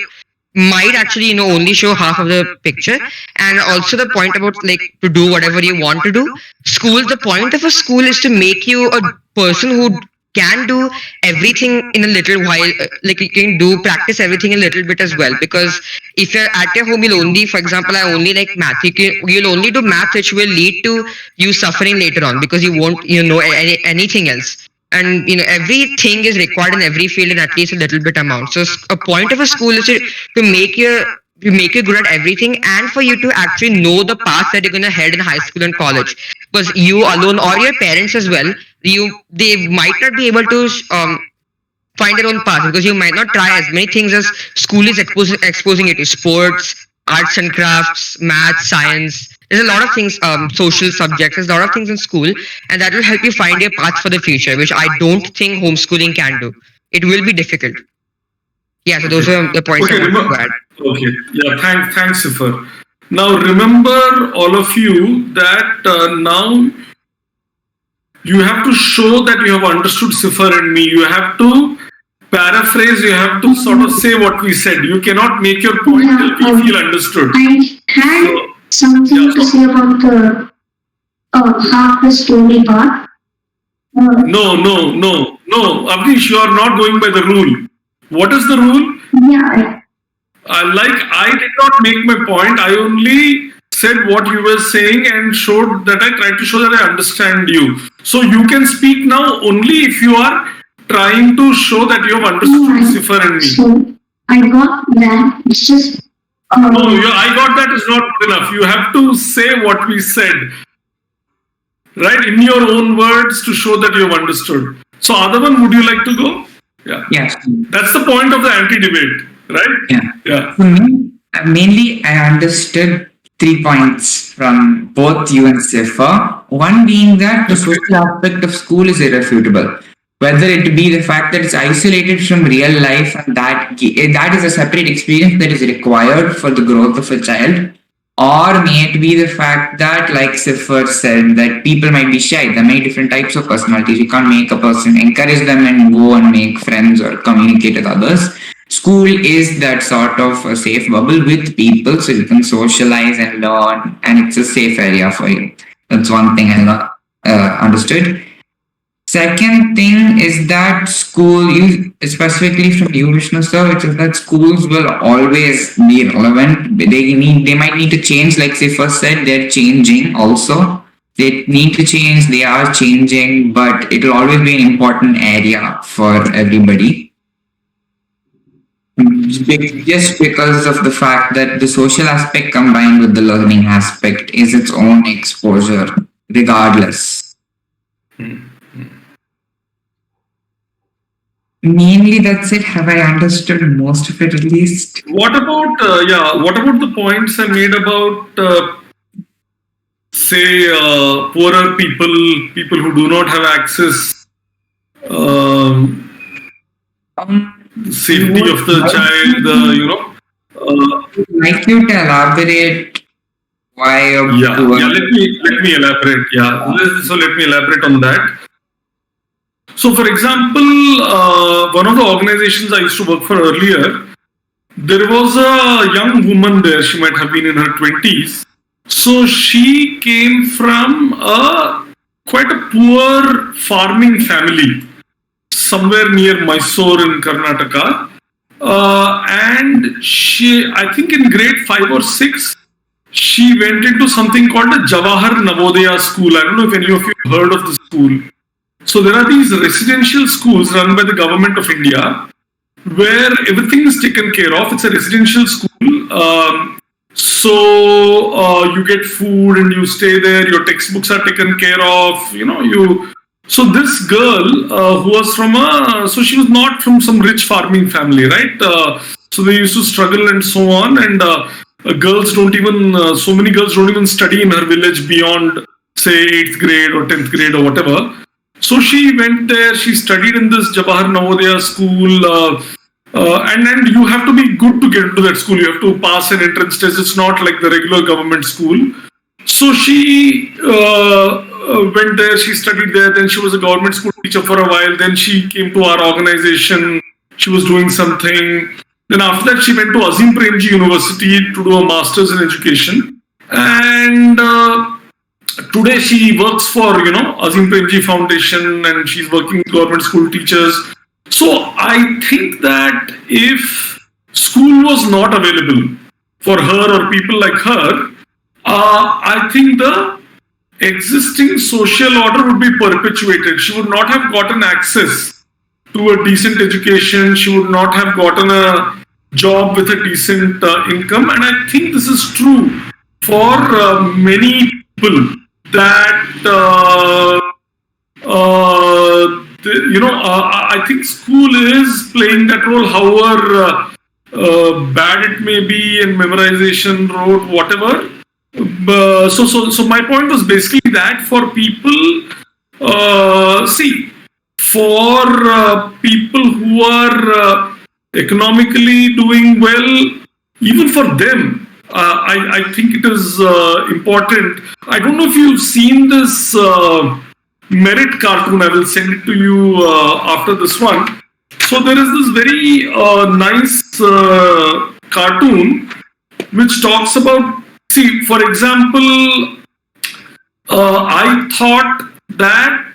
might actually only show half of the picture. And also the point about like to do whatever you want to do. The point of a school is to make you a person who can do everything in a little while, like you can do practice everything a little bit as well. Because if you're at your home, you'll only, for example, I only like math. You'll only do math, which will lead to you suffering later on because you won't know anything else. And everything is required in every field in at least a little bit amount. So a point of a school is to make you good at everything, and for you to actually know the path that you're going to head in high school and college. Because you alone or your parents as well, they might not be able to find their own path, because you might not try as many things as school is exposing you to: sports, arts and crafts, math, science. There's a lot of things, social subjects. There's a lot of things in school, and that will help you find your path for the future, which I don't think homeschooling can do. It will be difficult. Yeah, so those are the points I want to add. Okay, yeah, thanks, Sifar. Now remember, all of you, that now you have to show that you have understood Sifar and me. You have to paraphrase, you have to sort of say what we said. You cannot make your point till we feel understood. I had something to say about the half the story part. No, Avnish, you are not going by the rule. What is the rule? Yeah. I did not make my point. I only said what you were saying and showed that I tried to show that I understand you. So you can speak now only if you are trying to show that you have understood Sifar and me. So I got that. It's just. No, I got that is not good enough. You have to say what we said, right, in your own words, to show that you have understood. So, Adavan, would you like to go? Yeah. Yes. That's the point of the anti-debate, right? Yeah. For me, mainly I understood 3 points from both you and Sifar. One being that the social aspect of school is irrefutable. Whether it be the fact that it's isolated from real life and that is a separate experience that is required for the growth of a child, or may it be the fact that, like Sifar said, that people might be shy. There are many different types of personalities. You can't make a person, encourage them and go and make friends or communicate with others. School is that sort of a safe bubble with people, so you can socialize and learn, and it's a safe area for you. That's one thing I understood. Second thing is that school, specifically from you, Vishnu sir, which is that schools will always be relevant. They might need to change, like Sifar said, they're changing also. They need to change, they are changing, but it will always be an important area for everybody. Just because of the fact that the social aspect combined with the learning aspect is its own exposure, regardless. Mainly that's it. Have I understood most of it at least? What about the points I made about say poorer people who do not have access, safety of the child, like you to elaborate why let me elaborate. So let me elaborate on that. So, for example, one of the organizations I used to work for earlier, there was a young woman there. She might have been in her 20s. So she came from quite a poor farming family somewhere near Mysore in Karnataka. And she, I think in grade 5 or 6, she went into something called a Jawahar Navodaya school. I don't know if any of you heard of the school. So there are these residential schools run by the government of India where everything is taken care of. It's a residential school. So you get food and you stay there. Your textbooks are taken care of. So this girl who was so she was not from some rich farming family, right? So they used to struggle and so on. And so many girls don't even study in her village beyond, say, 8th grade or 10th grade or whatever. So she went there, she studied in this Jawahar Navodaya school, and you have to be good to get into that school. You have to pass an entrance test. It's not like the regular government school. So she went there, she studied there, then she was a government school teacher for a while. Then she came to our organization, she was doing something. Then after that, she went to Azim Premji University to do a master's in education. And today she works for, Azim Premji Foundation, and she's working with government school teachers. So I think that if school was not available for her or people like her, I think the existing social order would be perpetuated. She would not have gotten access to a decent education. She would not have gotten a job with a decent income. And I think this is true for many people that, I think school is playing that role, however bad it may be in memorization, rote, whatever. So my point was basically that for people, for people who are economically doing well, even for them, I think it is important. I don't know if you've seen this merit cartoon. I will send it to you after this one. So there is this very nice cartoon which talks about, for example, I thought that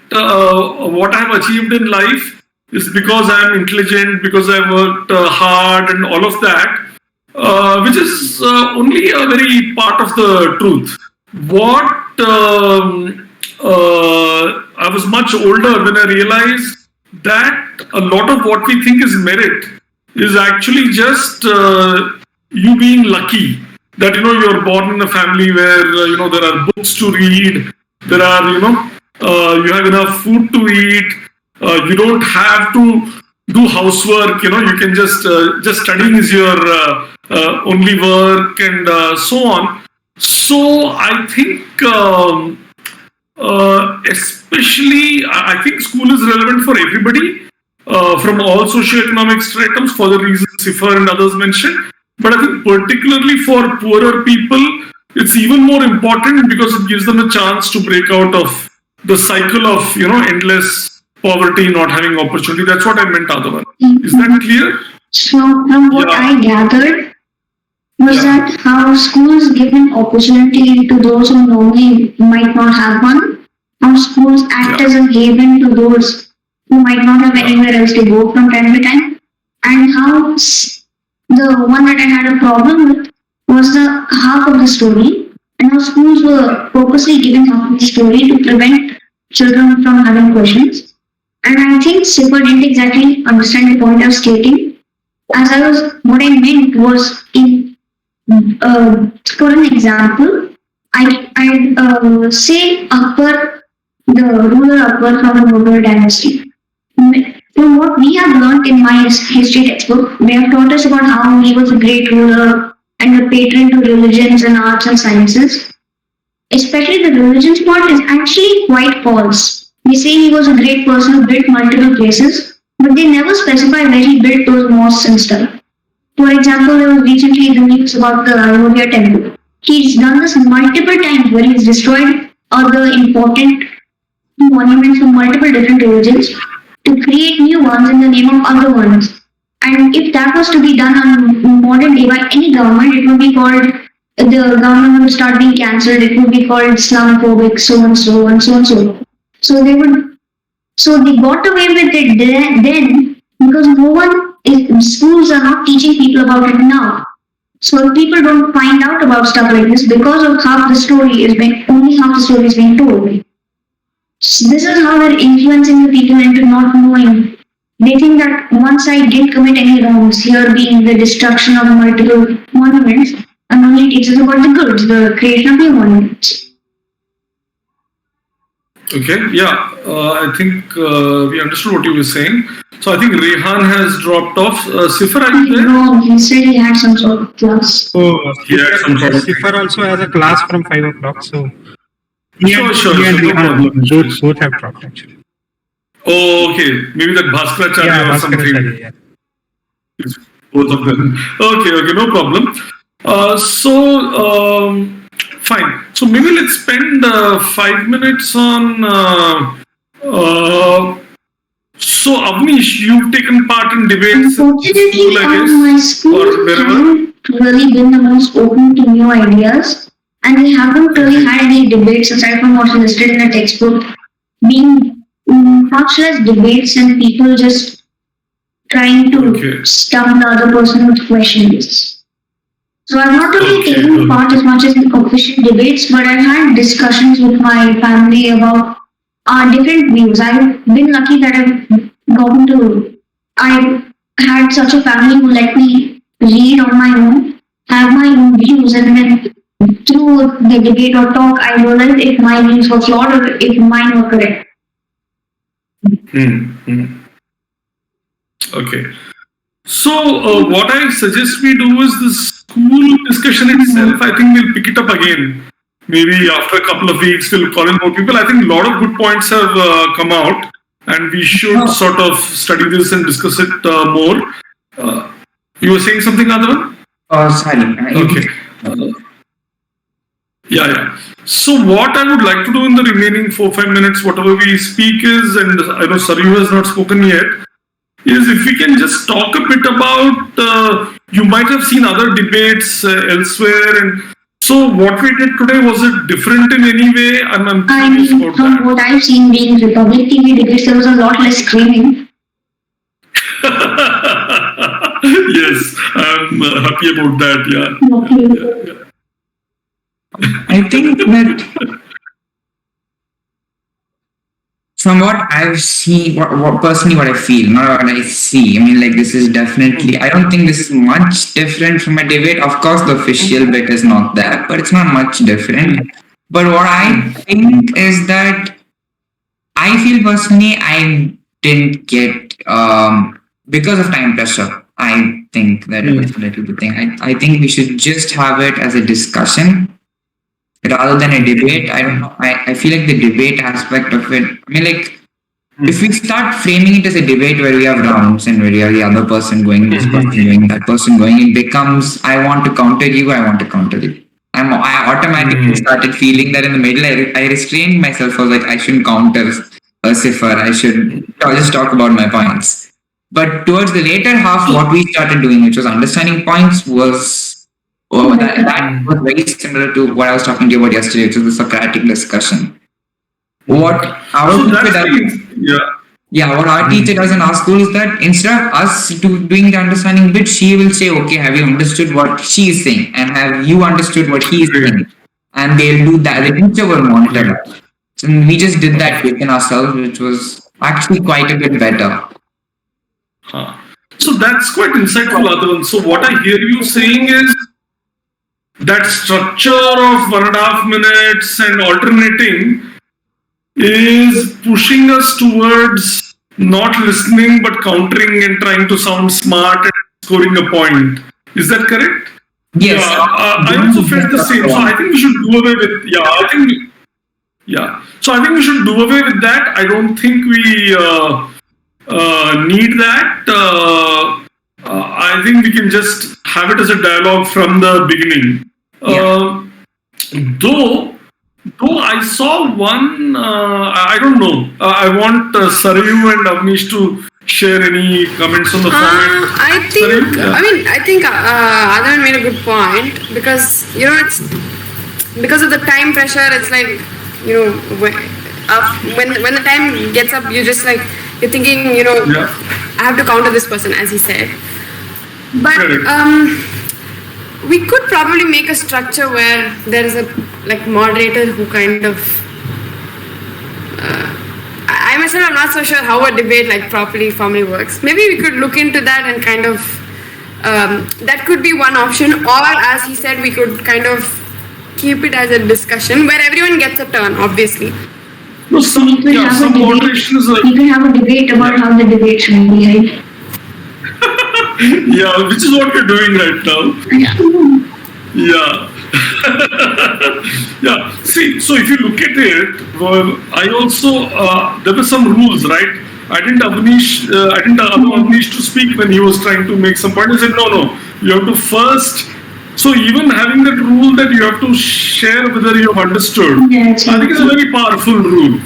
what I have achieved in life is because I am intelligent, because I worked hard and all of that, which is only a very part of the truth. What I was much older when I realized that a lot of what we think is merit is actually just you being lucky. That, you're born in a family where, there are books to read, there are, you have enough food to eat, you don't have to do housework, you can just studying is your only work, and so on. So I think, especially, I think school is relevant for everybody, from all socioeconomic stratums, for the reasons Sifar and others mentioned. But I think particularly for poorer people, it's even more important because it gives them a chance to break out of the cycle of, endless poverty, not having opportunity. That's what I meant, Adhavan. Is that clear? So from what I gathered was that how schools give an opportunity to those who normally might not have one, how schools act as a haven to those who might not have anywhere else to go from time to time, and how the one that I had a problem with was the half of the story, and how schools were purposely giving half of the story to prevent children from having questions. And I think Sifar didn't exactly understand the point I was stating. What I meant was, for an example, I'd say Akbar, the ruler Akbar from the Mughal dynasty. From what we have learned in my history textbook, they have taught us about how he was a great ruler and a patron to religions and arts and sciences. Especially the religions part is actually quite false. They say he was a great person who built multiple places, but they never specify where he built those mosques and stuff. For example, there was recently the news about the Ayodhya temple. He's done this multiple times where he's destroyed other important monuments from multiple different religions to create new ones in the name of other ones. And if that was to be done on modern day by any government, it would be called, the government would start being cancelled, it would be called Islamophobic, so and so and so and so. So they got away with it then because schools are not teaching people about it now. So if people don't find out about stuff like this because of half the story only half the story is being told. So this is how they're influencing the people into not knowing. They think that one side didn't commit any wrongs, here being the destruction of multiple monuments, and only teaches about the goods, the creation of new monuments. Okay, I think we understood what you were saying. So I think Rehan has dropped off. Sifar, are you there? No, he said he had some sort of class. So Sifar also has a class from 5 o'clock. So Sure, he and no Rehan problem. both have dropped actually. Oh, okay. Maybe that Bhaskaracharya or something. Bhaskaracharya, yeah. Both of them. Okay, no problem. Fine. So maybe let's spend 5 minutes on So, Avnish, you've taken part in debates in Unfortunately, school, I guess, my school or wherever. haven't really been the most open to new ideas, and we haven't really had any debates aside from what's listed in the textbook, being much less debates and people just trying to Okay. stump the other person with questions. So I've not really Okay, taken okay. part as much in official debates, but I've had discussions with my family about different views. I've been lucky that I had such a family who let me read on my own, have my own views, and then through the debate or talk, I realized if my views were flawed or if mine were correct. Okay. So, what I suggest we do is the school discussion itself. I think we'll pick it up again. Maybe after a couple of weeks, we'll call in more people. I think a lot of good points have come out, and we should sort of study this and discuss it more. You were saying something, Adhavan? Sorry. Okay. Yeah. So what I would like to do in the remaining 4-5 minutes, whatever we speak is, and I know Saryu has not spoken yet, is if we can just talk a bit about, you might have seen other debates elsewhere, and so what we did today, was it different in any way? I'm I curious mean, about from that. what I've seen being Republic TV debates, there was a lot less screaming. Yes, I'm happy about that, yeah. Okay. I think that from what I've seen, what personally what I feel, not what I see. I mean, like this is definitely. I don't think this is much different from a debate. Of course, the official bit is not there, but it's not much different. But what I think is that I feel personally I didn't get because of time pressure. I think that it was a little bit thing. I think we should just have it as a discussion rather than a debate. I don't know. I feel like the debate aspect of it. I mean, like, if we start framing it as a debate where we have rounds and where you have the other person going, this person going, that person going, it becomes, I want to counter you, I want to counter you. I automatically started feeling that in the middle. I restrained myself. I was like, I shouldn't counter Cipher. I should just talk about my points. But towards the later half, what we started doing, which was understanding points, was that was very similar to what I was talking to you about yesterday, which was the Socratic discussion. What our So teacher that's does, what our teacher does in our school is that instead of us doing the understanding bit, she will say, okay, have you understood what she is saying, and have you understood what he is saying, and they'll do that. The teacher will monitor that. So we just did that within ourselves, which was actually quite a bit better. So that's quite insightful, Adhavan. So what I hear you saying is that structure of 1.5 minutes and alternating is pushing us towards not listening but countering and trying to sound smart and scoring a point. Is that correct? Yes. I also felt the same. So I think we should do away with. So I think we should do away with that. I don't think we need that. I think we can just have it as a dialogue from the beginning. Though I saw one, I don't know. I want Saryu and Avnish to share any comments on the format. I think Adhavan made a good point, because it's because of the time pressure. It's like when the time gets up, you just like you're thinking I have to counter this person, as he said. But we could probably make a structure where there is a moderator who kind of. I myself am not so sure how a debate properly formally works. Maybe we could look into that and kind of that could be one option, or as he said, we could kind of keep it as a discussion where everyone gets a turn, obviously. No, some moderation is like. We can have a debate about how the debate should be, right? Yeah, which is what we're doing right now. Yeah. See, so if you look at it, I also there were some rules, right? I didn't allow Avnish to speak when he was trying to make some point. I said, no, you have to first. So even having that rule that you have to share whether you have understood, I think it's a very powerful rule,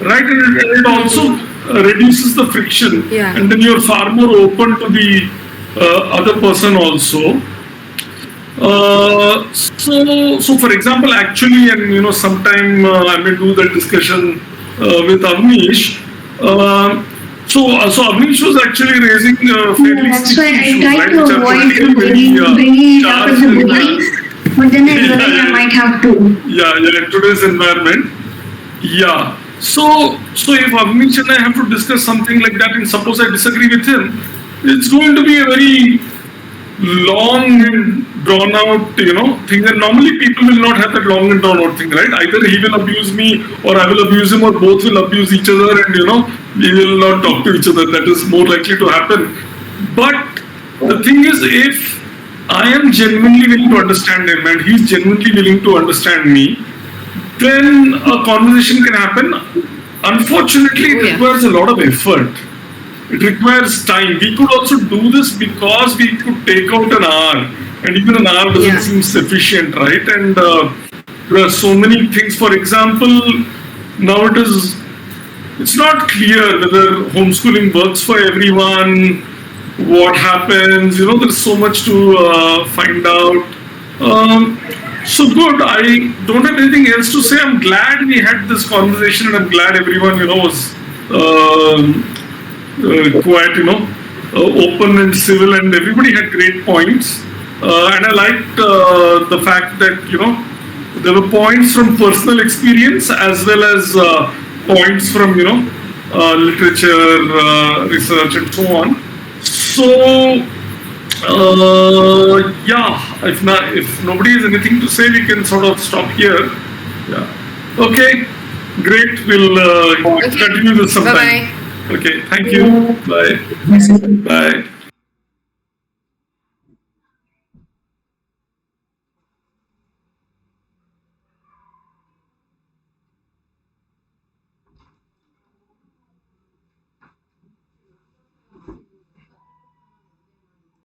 right? And it also reduces the friction, Yeah. and then you're far more open to the other person also. So for example, actually, and sometime I may do that discussion with Avnish. So Avnish was actually raising fairly That's why I issues, try right, to which are avoid politically very, bringing it up in charged the and, beginning, but then I realize I might have to. in today's environment. Yeah. So if Avnish and I have to discuss something like that, and suppose I disagree with him, it's going to be a very long and drawn out, thing. And normally people will not have that long and drawn out thing, right? Either he will abuse me, or I will abuse him, or both will abuse each other, and we will not talk to each other. That is more likely to happen. But the thing is, if I am genuinely willing to understand him, and he's genuinely willing to understand me, then a conversation can happen. Unfortunately, it Oh, yeah. requires a lot of effort. It requires time. We could also do this because we could take out an hour, and even an hour doesn't Yeah. seem sufficient, right? And there are so many things. For example, now it's not clear whether homeschooling works for everyone. What happens? There's so much to find out. So good. I don't have anything else to say. I'm glad we had this conversation, and I'm glad everyone, was quite, open and civil, and everybody had great points. And I liked the fact that, there were points from personal experience as well as points from, literature, research, and so on. So, if nobody has anything to say, we can sort of stop here. Yeah. Okay. Great. We'll continue this sometime. Bye-bye. Okay. Thank you. Bye. Bye.